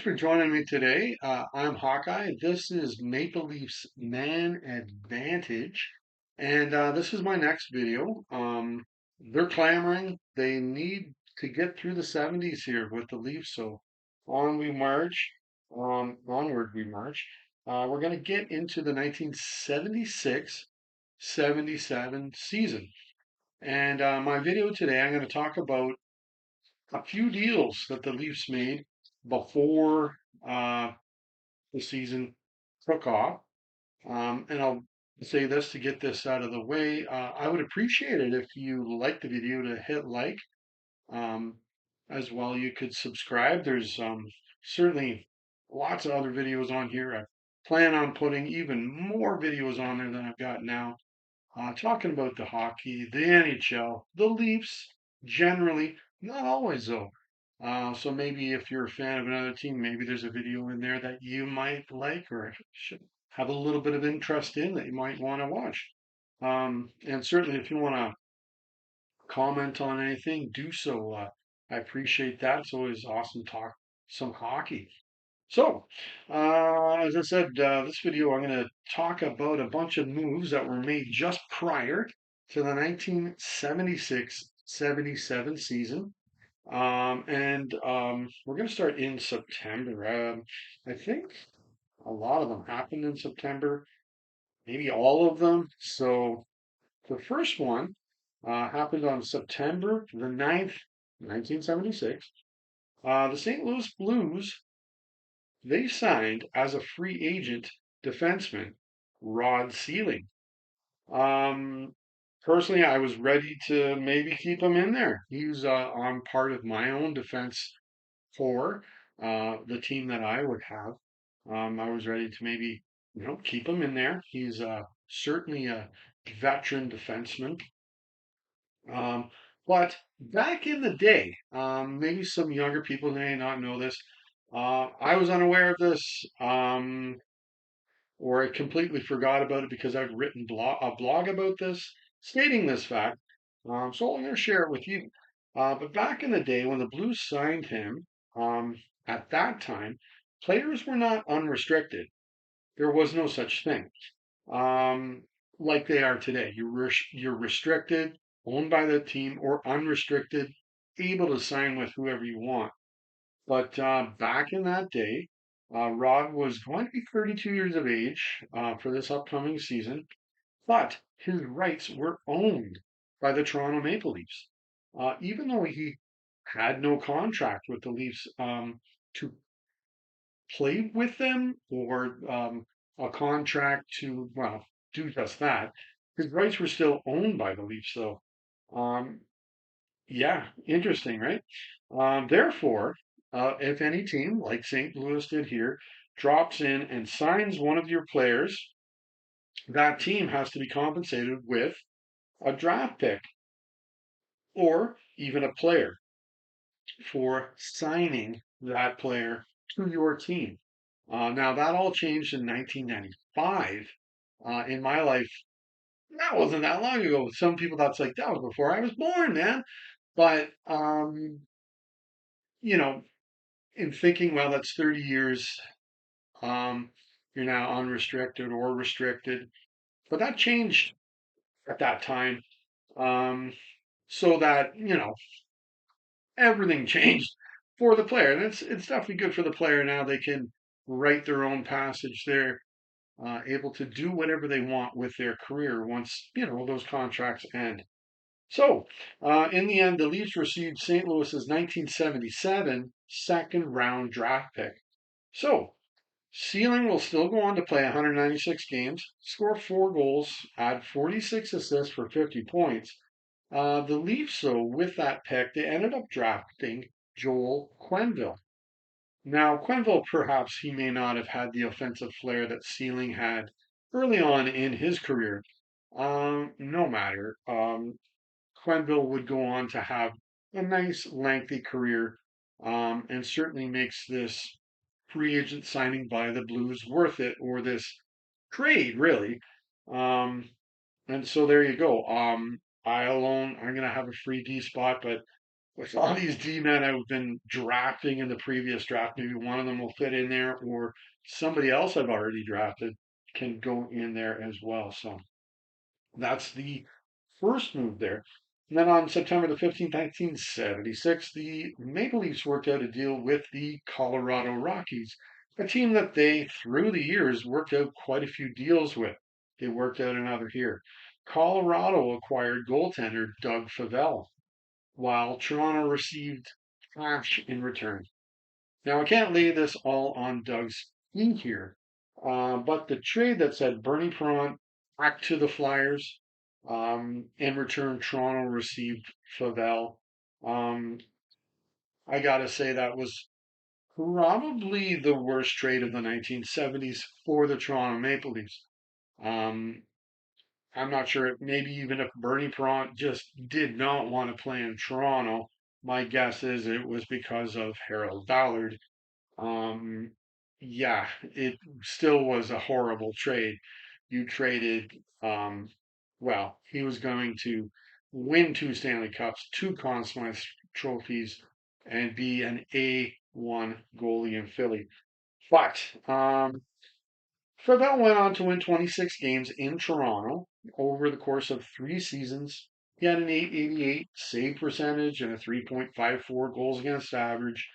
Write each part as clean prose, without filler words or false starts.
Thanks for joining me today. I'm Hawkeye. This is Maple Leafs Man Advantage, and this is my next video. They're clamoring. They need to get through the 70s here with the Leafs, so on we march. Onward we march. We're going to get into the 1976-77 season, and my video today, I'm going to talk about a few deals that the Leafs made before the season took off. And I'll say this to get this out of the way. I would appreciate it if you like the video to hit like. Um, as well, you could subscribe. There's certainly lots of other videos on here. I plan on putting even more videos on there than I've got now, talking about the hockey, the NHL, the Leafs generally, not always though. So maybe if you're a fan of another team, maybe there's a video in there that you might like or should have a little bit of interest in that you might want to watch. And certainly if you want to comment on anything, do so. I appreciate that. It's always awesome to talk some hockey. So, as I said, this video I'm going to talk about a bunch of moves that were made just prior to the 1976-77 season. We're going to start in September. I think a lot of them happened in September, maybe all of them. So the first one happened on September the 9th, 1976. The St. Louis Blues, they signed as a free agent defenseman Rod Sealing. Um, Personally, I was ready to maybe keep him in there. He's on part of my own defense for the team that I would have. I was ready to maybe keep him in there. He's certainly a veteran defenseman. Um, but back in the day, maybe some younger people may not know this. I was unaware of this, or I completely forgot about it because I've written a blog about this, stating this fact. So I'm going to share it with you. But back in the day when the Blues signed him, at that time, players were not unrestricted. There was no such thing, um, like they are today. You're restricted, owned by the team, or unrestricted, able to sign with whoever you want. But back in that day, Rod was going to be 32 years of age for this upcoming season, but his rights were owned by the Toronto Maple Leafs. Even though he had no contract with the Leafs to play with them or a contract to, well, do just that, his rights were still owned by the Leafs, though. Um, yeah, interesting, right? Therefore, if any team, like St. Louis did here, drops in and signs one of your players, that team has to be compensated with a draft pick or even a player for signing that player to your team. Now, that all changed in 1995. In my life, that wasn't that long ago. Some people, that's like, that was before I was born, man. But, you know, in thinking, well, that's 30 years. Um, you're now unrestricted or restricted. But that changed at that time. Um, so that, everything changed for the player. And it's definitely good for the player now. They can write their own passage. They're able to do whatever they want with their career once, those contracts end. So, in the end, the Leafs received St. Louis's 1977 second round draft pick. So, Sealing will still go on to play 196 games, score 4 goals, add 46 assists for 50 points. The Leafs, though, with that pick, they ended up drafting Joel Quenneville. Now, Quenneville, perhaps he may not have had the offensive flair that Sealing had early on in his career. No matter. Quenneville would go on to have a nice, lengthy career, and certainly makes this free agent signing by the Blues worth it, or this trade, really. Um, and so there you go. I'm going to have a free D spot, but with all these D men I've been drafting in the previous draft, maybe one of them will fit in there, or somebody else I've already drafted can go in there as well. So that's the first move there. And then on September the 15th, 1976, the Maple Leafs worked out a deal with the Colorado Rockies, a team that they, through the years, worked out quite a few deals with. They worked out another here. Colorado acquired goaltender Doug Favell, while Toronto received cash in return. Now, I can't lay this all on Doug's feet here, but the trade that said Bernie Perron back to the Flyers, in return, Toronto received Favell. Um, I gotta say that was probably the worst trade of the 1970s for the Toronto Maple Leafs. Um, I'm not sure, maybe even if Bernie Perron just did not want to play in Toronto, my guess is it was because of Harold Ballard. Um, yeah, it still was a horrible trade. You traded, um, well, he was going to win two Stanley Cups, two Conn Smythe trophies, and be an A1 goalie in Philly. But Favell went on to win 26 games in Toronto over the course of 3 seasons. He had an 888 save percentage and a 3.54 goals against average.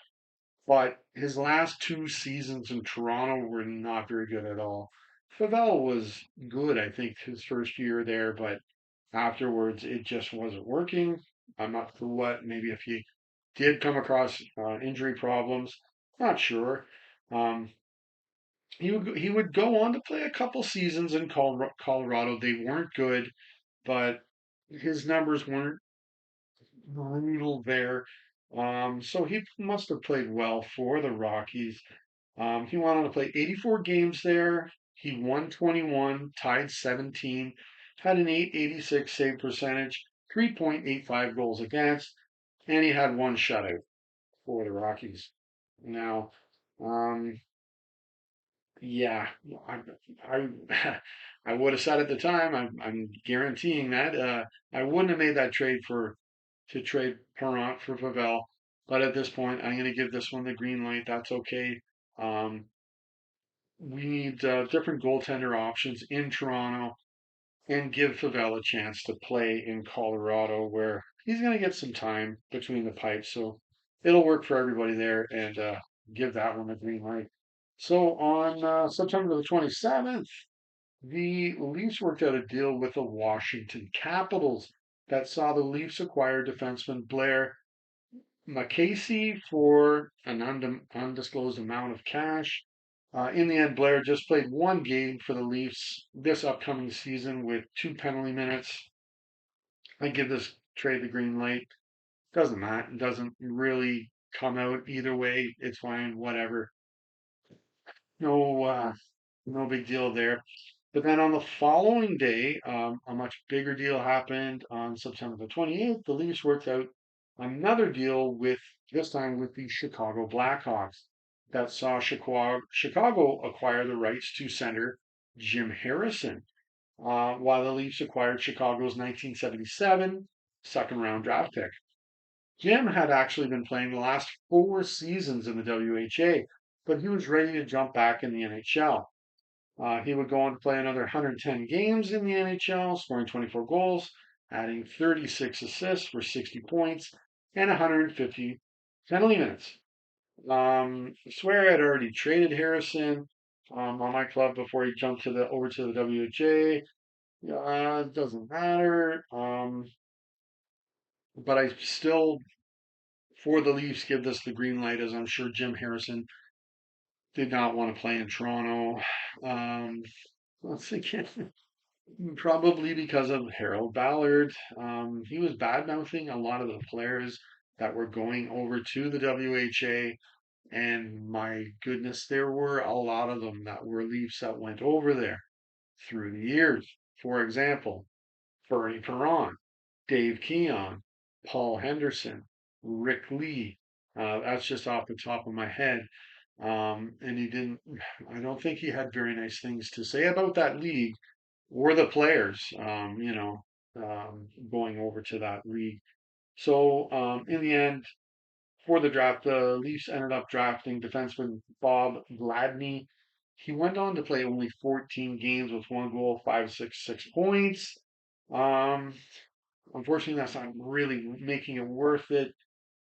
But his last 2 seasons in Toronto were not very good at all. Favell was good, I think, his first year there, but afterwards it just wasn't working. I'm not sure what. Maybe if he did come across injury problems, not sure. Um, he would go on to play a couple seasons in Colorado. They weren't good, but his numbers weren't brutal there. So he must have played well for the Rockies. He went on to play 84 games there. He won 21, tied 17, had an 886 save percentage, 3.85 goals against, and he had one shutout for the Rockies. Now, um, yeah, I, I, I would have said at the time, I'm guaranteeing that I wouldn't have made that trade to trade Perrant for Favell. But at this point, I'm going to give this one the green light. That's okay. Um, we need different goaltender options in Toronto and give Favell a chance to play in Colorado, where he's going to get some time between the pipes. So it'll work for everybody there, and give that one a green light. So on September the 27th, the Leafs worked out a deal with the Washington Capitals that saw the Leafs acquire defenseman Blair McCasey for an undisclosed amount of cash. In the end, Blair just played one game for the Leafs this upcoming season with 2 penalty minutes. I give this trade the green light. Doesn't matter. It doesn't really come out either way. It's fine. Whatever. No, no big deal there. But then on the following day, a much bigger deal happened on September the 28th. The Leafs worked out another deal with, this time with the Chicago Blackhawks, that saw Chicago acquire the rights to center Jim Harrison, while the Leafs acquired Chicago's 1977 second round draft pick. Jim had actually been playing the last 4 seasons in the WHA, but he was ready to jump back in the NHL. He would go on to play another 110 games in the NHL, scoring 24 goals, adding 36 assists for 60 points and 150 penalty minutes. I swear I'd already traded Harrison on my club before he jumped over to the WHA. It doesn't matter. But I still, for the Leafs, give this the green light, as I'm sure Jim Harrison did not want to play in Toronto. Let's see. Probably because of Harold Ballard. He was bad mouthing a lot of the players that were going over to the WHA. And my goodness, there were a lot of them that were Leafs that went over there through the years. For example, Bernie Perron, Dave Keon, Paul Henderson, Rick Lee. That's just off the top of my head. And I don't think he had very nice things to say about that league or the players, going over to that league. So in the end, for the draft, the Leafs ended up drafting defenseman Bob Gladney. He went on to play only 14 games with 1 goal, 5.66 points. Um, Unfortunately, that's not really making it worth it.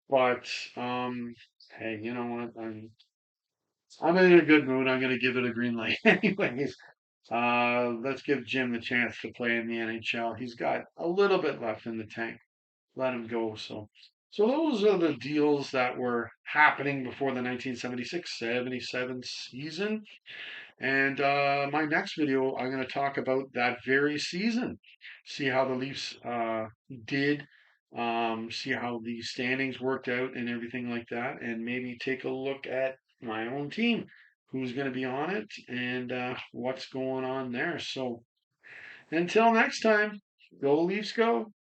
But hey, you know what? I'm in a good mood. I'm going to give it a green light, anyways. Let's give Jim the chance to play in the NHL. He's got a little bit left in the tank. Let him go. So those are the deals that were happening before the 1976-77 season. And my next video, I'm going to talk about that very season, see how the Leafs did, see how the standings worked out and everything like that, and maybe take a look at my own team, who's going to be on it, and what's going on there. So until next time, go Leafs, go.